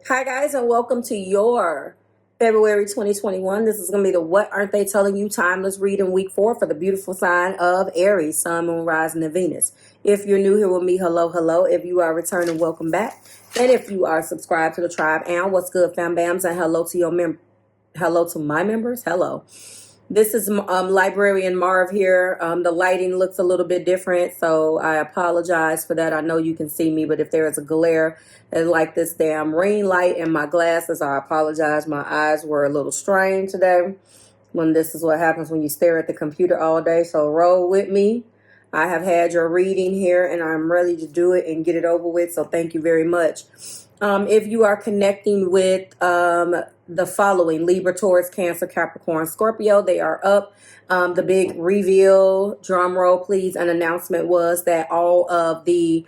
Hi guys, and welcome to your February 2021. This is going to be the What Aren't They Telling You Timeless Reading Week 4 for the beautiful sign of Aries, Sun, Moon, Rising, and Venus. If you're new here with me, hello, hello. If you are returning, welcome back. And if you are subscribed to the tribe, and what's good, fam bams, and hello to your hello to my members, hello. This is Librarian Marve here. The lighting looks a little bit different, so I apologize for that. I know you can see me, but if there is a glare like this damn ring light in my glasses, I apologize. My eyes were a little strained today. When this is what happens when you stare at the computer all day, so roll with me. I have had your reading here, and I'm ready to do it and get it over with, so thank you very much. If you are connecting with the following, Libra, Taurus, Cancer, Capricorn, Scorpio, they are up. The big reveal, drum roll please, an announcement was that all of the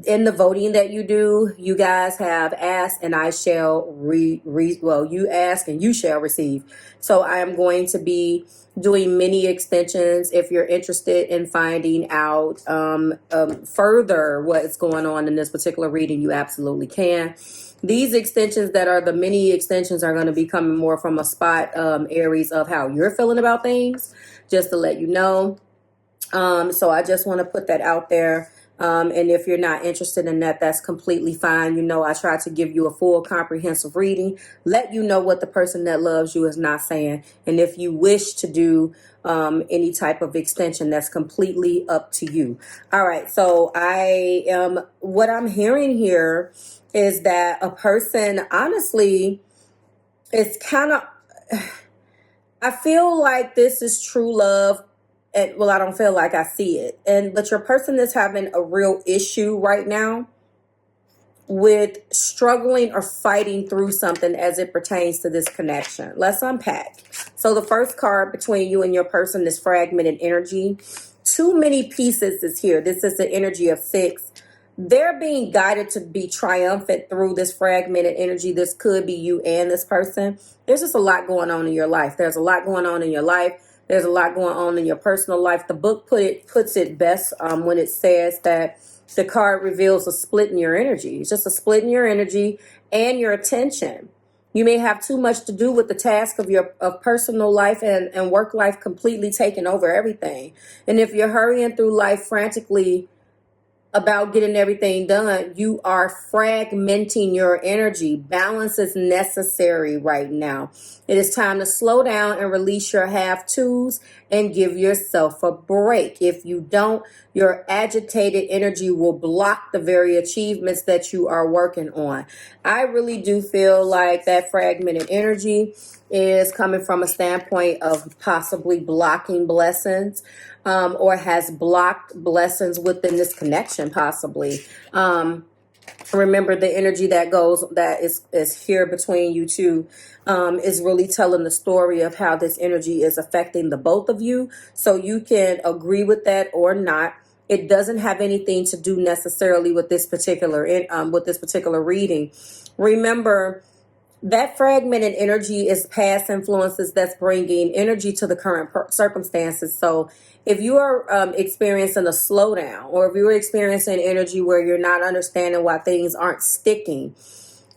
in the voting that you do, you guys have asked and I shall you ask and you shall receive. So I am going to be doing mini extensions. If you're interested in finding out further what is going on in this particular reading, you absolutely can. These extensions that are the mini extensions are going to be coming more from a spot, Aries, of how you're feeling about things, just to let you know. So I just want to put that out there. And if you're not interested in that, that's completely fine. You know, I try to give you a full comprehensive reading, let you know what the person that loves you is not saying. And if you wish to do any type of extension, that's completely up to you. All right. So what I'm hearing here is that a person, honestly, it's kind of, I feel like this is true love. And well, I don't feel like I see it. But your person is having a real issue right now with struggling or fighting through something as it pertains to this connection. Let's unpack. So the first card between you and your person is fragmented energy. Too many pieces is here. This is the energy of 6. They're being guided to be triumphant through this fragmented energy. This could be you and this person. There's just a lot going on in your life. There's a lot going on in your life. There's a lot going on in your personal life. The book puts it best when it says that the card reveals a split in your energy. It's just a split in your energy and your attention. You may have too much to do with the task of your personal life and work life completely taking over everything. And if you're hurrying through life frantically about getting everything done, you are fragmenting your energy. Balance is necessary right now. It is time to slow down and release your have-tos and give yourself a break. If you don't, your agitated energy will block the very achievements that you are working on. I really do feel like that fragmented energy is coming from a standpoint of possibly blocking blessings, or has blocked blessings within this connection, possibly. Remember, the energy that is here between you two is really telling the story of how this energy is affecting the both of you. So you can agree with that or not. It doesn't have anything to do necessarily with this particular reading. Remember, that fragmented energy is past influences that's bringing energy to the current circumstances. So if you are experiencing a slowdown, or if you're experiencing energy where you're not understanding why things aren't sticking,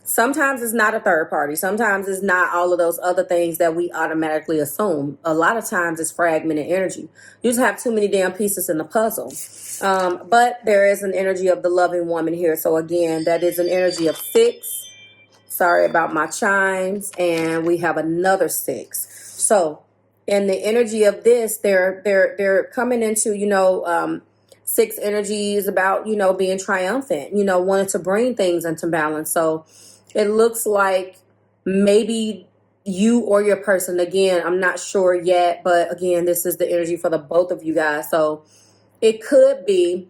sometimes it's not a third party. Sometimes it's not all of those other things that we automatically assume. A lot of times it's fragmented energy. You just have too many damn pieces in the puzzle. But there is an energy of the loving woman here. So again, that is an energy of 6. Sorry about my chimes. And we have another 6. So in the energy of this, they're coming into, 6 energy is about, being triumphant, wanting to bring things into balance. So it looks like maybe you or your person, again, I'm not sure yet, but again, this is the energy for the both of you guys. So it could be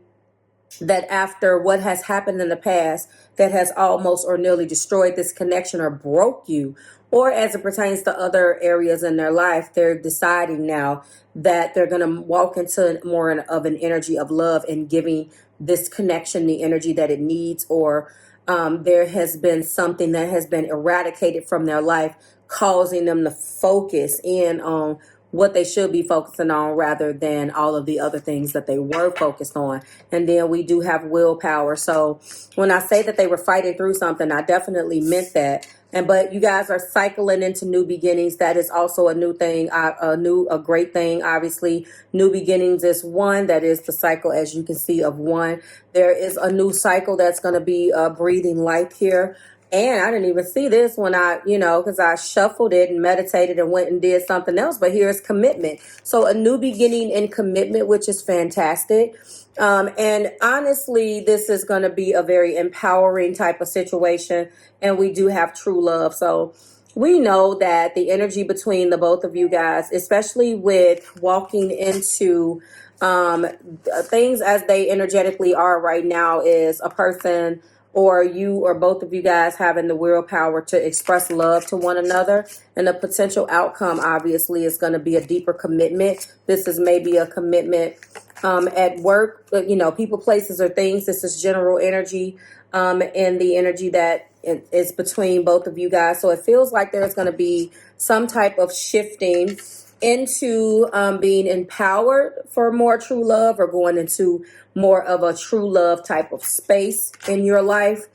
that after what has happened in the past that has almost or nearly destroyed this connection or broke you, or as it pertains to other areas in their life, they're deciding now that they're going to walk into more of an energy of love and giving this connection the energy that it needs, or there has been something that has been eradicated from their life, causing them to focus in on what they should be focusing on rather than all of the other things that they were focused on. And then we do have willpower. So when I say that they were fighting through something, I definitely meant that. But you guys are cycling into new beginnings. That is also a new thing, a great thing. Obviously, new beginnings is one. That is the cycle, as you can see, of one. There is a new cycle that's going to be breathing life here. And I didn't even see this when I, because I shuffled it and meditated and went and did something else. But here's commitment. So a new beginning in commitment, which is fantastic. And honestly, this is going to be a very empowering type of situation. And we do have true love. So we know that the energy between the both of you guys, especially with walking into things as they energetically are right now, is a person or you or both of you guys having the willpower to express love to one another. And the potential outcome, obviously, is going to be a deeper commitment. This is maybe a commitment at work, people, places, or things. This is general energy and the energy that is between both of you guys. So it feels like there's going to be some type of shifting into being empowered for more true love, or going into more of a true love type of space in your life.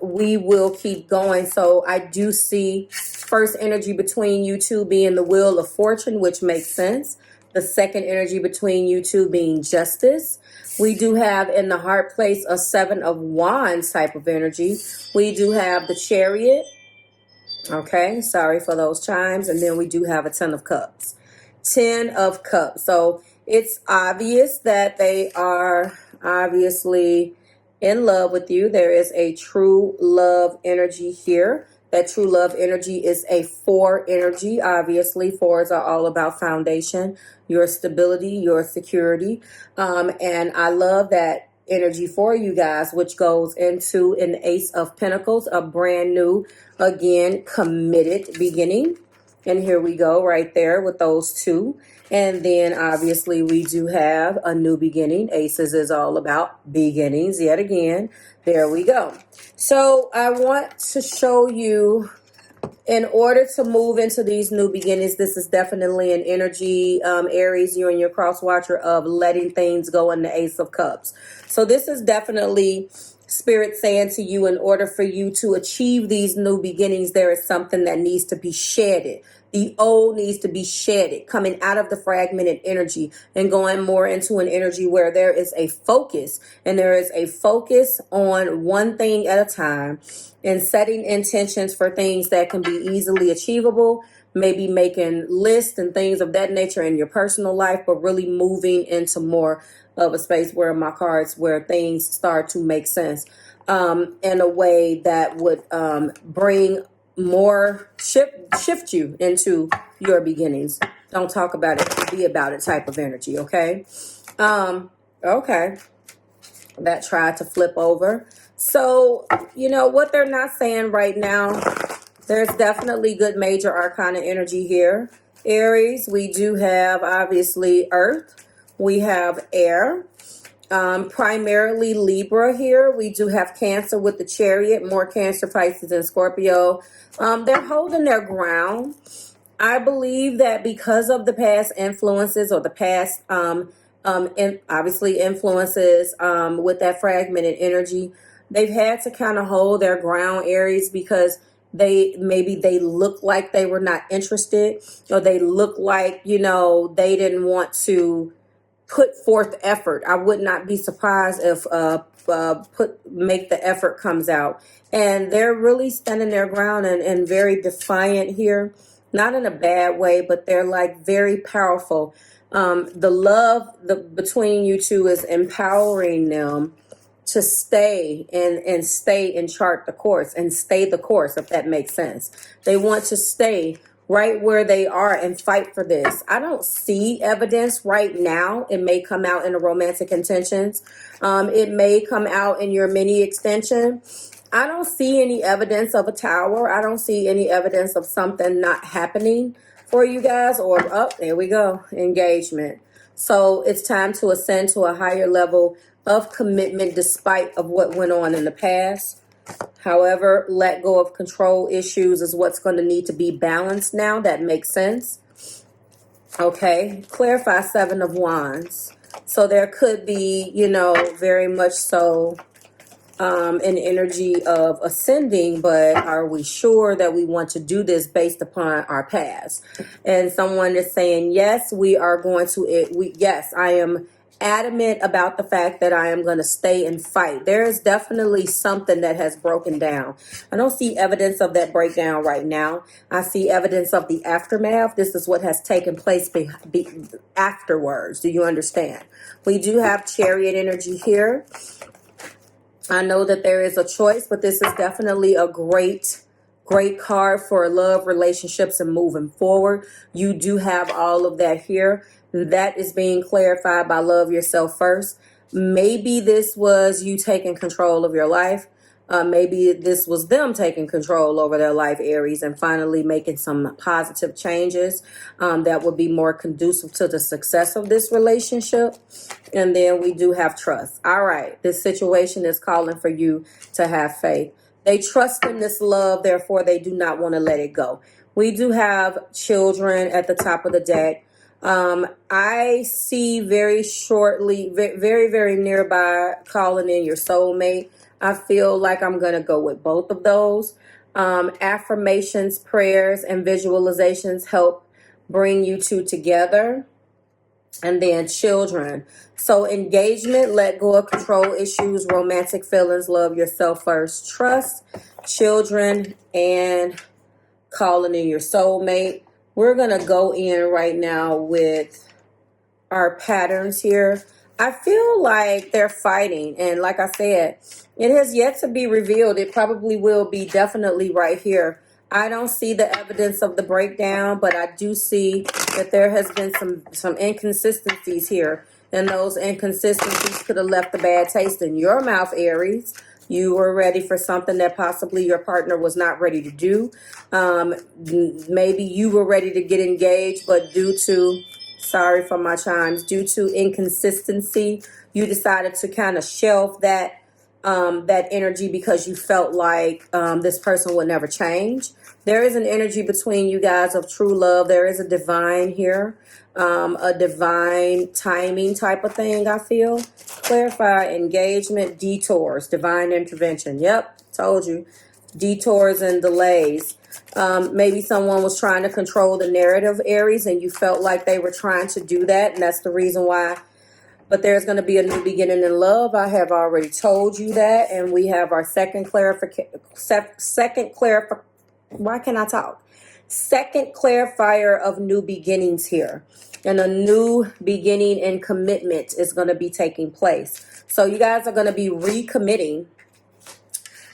We will keep going. So I do see first energy between you two being the Wheel of Fortune, which makes sense. The second energy between you two being Justice. We do have in the heart place a Seven of Wands type of energy. We do have the Chariot. Okay, sorry for those chimes. And then we do have a Ten of Cups. 10 of Cups. So it's obvious that they are obviously in love with you. There is a true love energy here. That true love energy is a 4 energy. Obviously, 4s are all about foundation, your stability, your security. And I love that energy for you guys, which goes into an Ace of Pentacles, a brand new, again, committed beginning. And here we go right there with those two. And then obviously we do have a new beginning. Aces is all about beginnings yet again. There we go. So I want to show you, in order to move into these new beginnings, this is definitely an energy, Aries, you and your cross watcher, of letting things go in the Ace of Cups. So this is definitely Spirit saying to you, in order for you to achieve these new beginnings, there is something that needs to be shedded. The old needs to be shedded, coming out of the fragmented energy and going more into an energy where there is a focus, and there is a focus on one thing at a time, and setting intentions for things that can be easily achievable, maybe making lists and things of that nature in your personal life, but really moving into more of a space where my cards, where things start to make sense in a way that would bring more, shift you into your beginnings. Don't talk about it, be about it type of energy. Okay. Okay. That tried to flip over. So, what they're not saying right now, there's definitely good major arcana energy here. Aries, we do have obviously Earth. We have air. Primarily Libra here. We do have Cancer with the Chariot, more Cancer, Pisces, and Scorpio. They're holding their ground. I believe that because of the past influences, or the past obviously influences with that fragmented energy, they've had to kind of hold their ground, Aries, because they look like they were not interested, or they look like, they didn't want to put forth effort. I would not be surprised if make the effort comes out. And they're really standing their ground and very defiant here. Not in a bad way, but they're like very powerful. The love between you two is empowering them to stay and chart the course and stay the course, if that makes sense. They want to stay right where they are and fight for this. I don't see evidence right now. It may come out in the romantic intentions. It may come out in your mini extension. I don't see any evidence of a tower. I don't see any evidence of something not happening for you guys, or, oh, there we go, engagement. So it's time to ascend to a higher level of commitment despite of what went on in the past. However, let go of control issues is what's going to need to be balanced now. That makes sense. Okay, clarify Seven of Wands. So there could be, you know, very much so an energy of ascending, but are we sure that we want to do this based upon our past? And someone is saying, yes, we are going to yes, I am adamant about the fact that I am going to stay and fight. There is definitely something that has broken down. I don't see evidence of that breakdown right now. I see evidence of the aftermath. This is what has taken place afterwards. Do you understand? We do have Chariot energy here. I know that there is a choice, but this is definitely a great card for love, relationships, and moving forward. You do have all of that here. That is being clarified by love yourself first. Maybe this was you taking control of your life. Maybe this was them taking control over their life, Aries, and finally making some positive changes that would be more conducive to the success of this relationship. And then we do have trust. All right, this situation is calling for you to have faith. They trust in this love, therefore they do not want to let it go. We do have children at the top of the deck. I see very shortly, very, very nearby, calling in your soulmate. I feel like I'm going to go with both of those. Affirmations, prayers, and visualizations help bring you two together. And then children. So engagement, let go of control issues, romantic feelings, love yourself first, trust, children, and calling in your soulmate. We're going to go in right now with our patterns here. I feel like they're fighting. And like I said, it has yet to be revealed. It probably will be definitely right here. I don't see the evidence of the breakdown, but I do see that there has been some inconsistencies here. And those inconsistencies could have left a bad taste in your mouth, Aries. You were ready for something that possibly your partner was not ready to do. Maybe you were ready to get engaged, but due to, sorry for my chimes, due to inconsistency, you decided to kind of shelve that energy because you felt like this person would never change. There is an energy between you guys of true love. There is a divine here, a divine timing type of thing, I feel. Clarify, engagement, detours, divine intervention. Yep, told you. Detours and delays. Maybe someone was trying to control the narrative, Aries, and you felt like they were trying to do that, and that's the reason why. But there's going to be a new beginning in love. I have already told you that. And we have our second why can't I talk? Second clarifier of new beginnings here. And a new beginning and commitment is going to be taking place. So you guys are going to be recommitting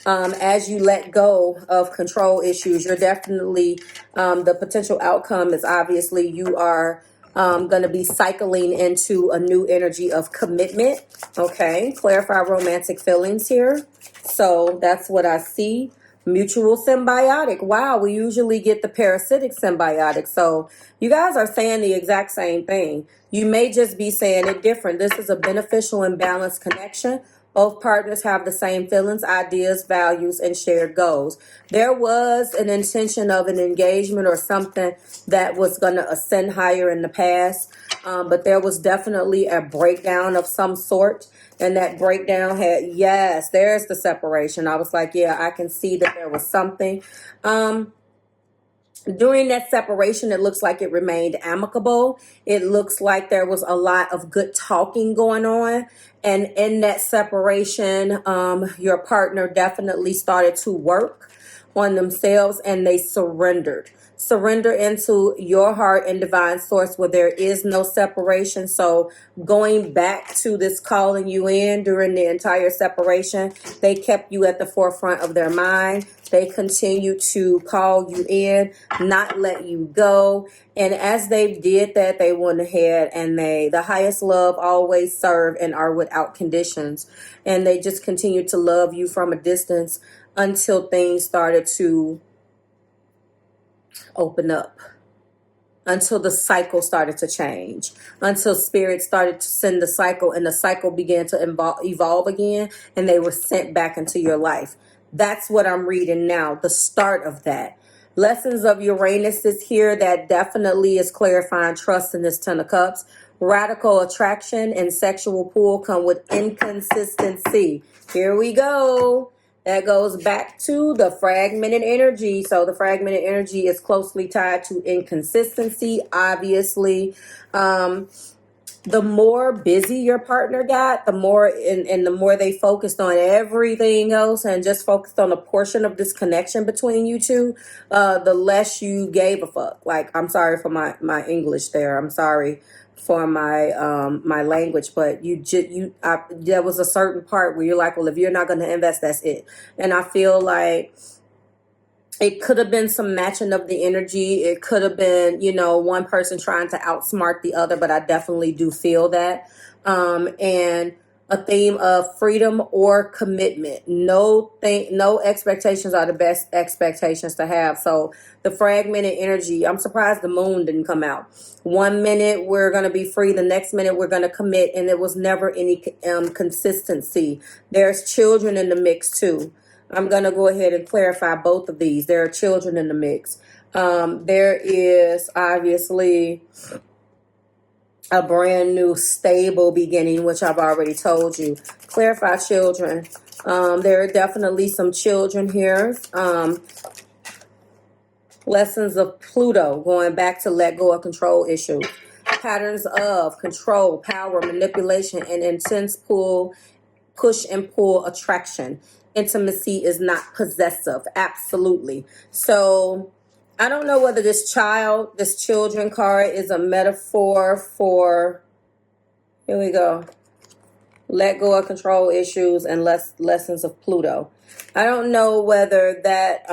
as you let go of control issues. You're definitely, the potential outcome is obviously you are going to be cycling into a new energy of commitment. Okay, clarify romantic feelings here. So that's what I see. Mutual symbiotic. Wow, we usually get the parasitic symbiotic. So you guys are saying the exact same thing. You may just be saying it different. This is a beneficial and balanced connection. Both partners have the same feelings, ideas, values, and shared goals. There was an intention of an engagement or something that was going to ascend higher in the past, but there was definitely a breakdown of some sort. And that breakdown had, yes, there's the separation. I was like, yeah, I can see that there was something. During that separation, it looks like it remained amicable. It looks like there was a lot of good talking going on. And in that separation, your partner definitely started to work on themselves and they surrendered. Surrender into your heart and divine source where there is no separation. So going back to this calling you in during the entire separation, they kept you at the forefront of their mind. They continue to call you in, not let you go. And as they did that, they went ahead and the highest love always serve and are without conditions. And they just continued to love you from a distance until things started to open up, until the cycle started to change, until spirit started to send the cycle and the cycle began to evolve again and they were sent back into your life. That's what I'm reading now, the start of that. Lessons of Uranus is here. That definitely is clarifying trust in this Ten of Cups. Radical attraction and sexual pull come with inconsistency. Here we go. That goes back to the fragmented energy. So the fragmented energy is closely tied to inconsistency, obviously. The more busy your partner got, the more and the more they focused on everything else and just focused on a portion of this connection between you two, the less you gave a fuck. Like, I'm sorry for my English there. I'm sorry for my language, but there was a certain part where you're like, well, if you're not going to invest, that's it. And I feel like it could have been some matching of the energy. It could have been, one person trying to outsmart the other, but I definitely do feel that. And a theme of freedom or commitment. No expectations are the best expectations to have. So the fragmented energy, I'm surprised the moon didn't come out. 1 minute we're going to be free, the next minute we're going to commit, and there was never any consistency. There's children in the mix too. I'm going to go ahead and clarify both of these. There are children in the mix. There is obviously a brand new stable beginning, which I've already told you. Clarify children. There are definitely some children here. Lessons of Pluto, going back to let go of control issues. Patterns of control, power, manipulation, and intense push and pull attraction. Intimacy is not possessive. Absolutely. So I don't know whether this children card is a metaphor for, here we go, let go of control issues and lessons of Pluto. I don't know whether that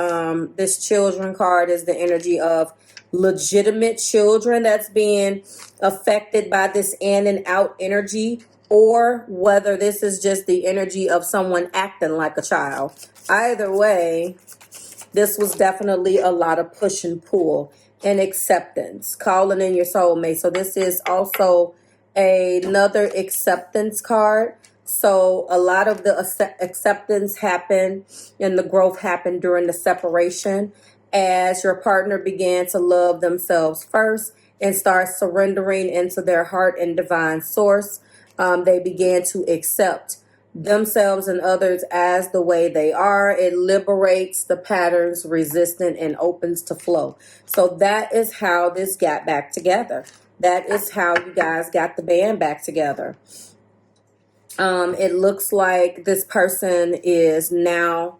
this children card is the energy of legitimate children that's being affected by this in and out energy, or whether this is just the energy of someone acting like a child. Either way, this was definitely a lot of push and pull and acceptance, calling in your soulmate. So this is also another acceptance card. So a lot of the acceptance happened and the growth happened during the separation as your partner began to love themselves first and start surrendering into their heart and divine source. They began to accept themselves and others as the way they are. It liberates the patterns resistant and opens to flow. So that is how this got back together. That is how you guys got the band back together. It looks like this person is now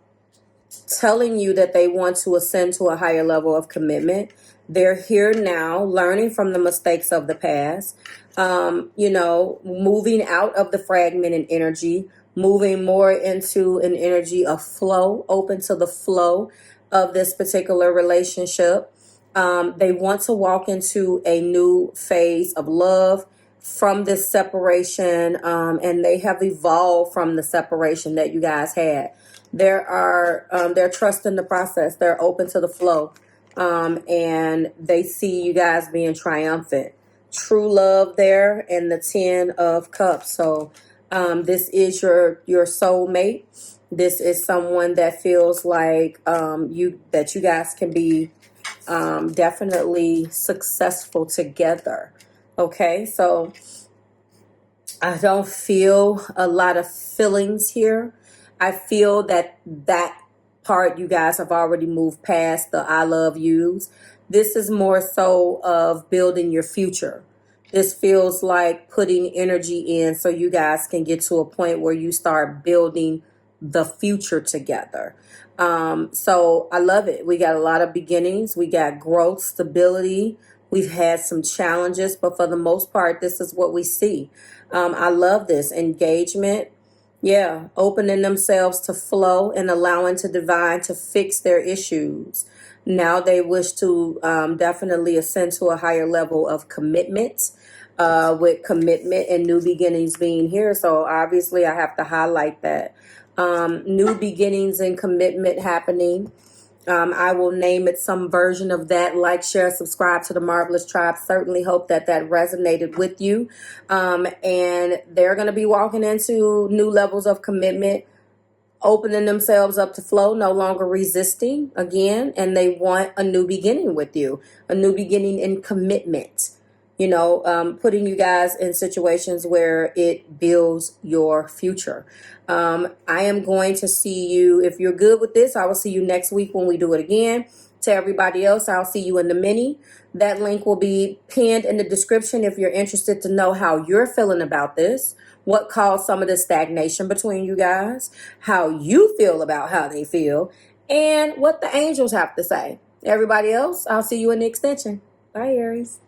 telling you that they want to ascend to a higher level of commitment. They're here now, learning from the mistakes of the past, moving out of the fragmented energy, moving more into an energy of flow, open to the flow of this particular relationship. They want to walk into a new phase of love from this separation, and they have evolved from the separation that you guys had. They're trusting the process. They're open to the flow. And they see you guys being triumphant. True love there and the 10 of Cups. So this is your soulmate. This is someone that feels like you guys can be definitely successful together. Okay, so I don't feel a lot of feelings here. I feel that part you guys have already moved past the I love yous. This is more so of building your future. This feels like putting energy in so you guys can get to a point where you start building the future together. So I love it. We got a lot of beginnings. We got growth, stability. We've had some challenges, but for the most part, this is what we see. I love this engagement. Yeah, opening themselves to flow and allowing to divine to fix their issues. Now they wish to definitely ascend to a higher level of commitment, with commitment and new beginnings being here. So obviously I have to highlight that. New beginnings and commitment happening. I will name it some version of that. Like, share, subscribe to the Marvelous Tribe. Certainly hope that resonated with you. And they're going to be walking into new levels of commitment opening themselves up to flow, no longer resisting again, and they want a new beginning with you, a new beginning in commitment. You know, putting you guys in situations where it builds your future. I am going to see you, if you're good with this, I will see you next week when we do it again. To everybody else, I'll see you in the mini. That link will be pinned in the description if you're interested to know how you're feeling about this, what caused some of the stagnation between you guys, how you feel about how they feel, and what the angels have to say. Everybody else, I'll see you in the extension. Bye, Aries.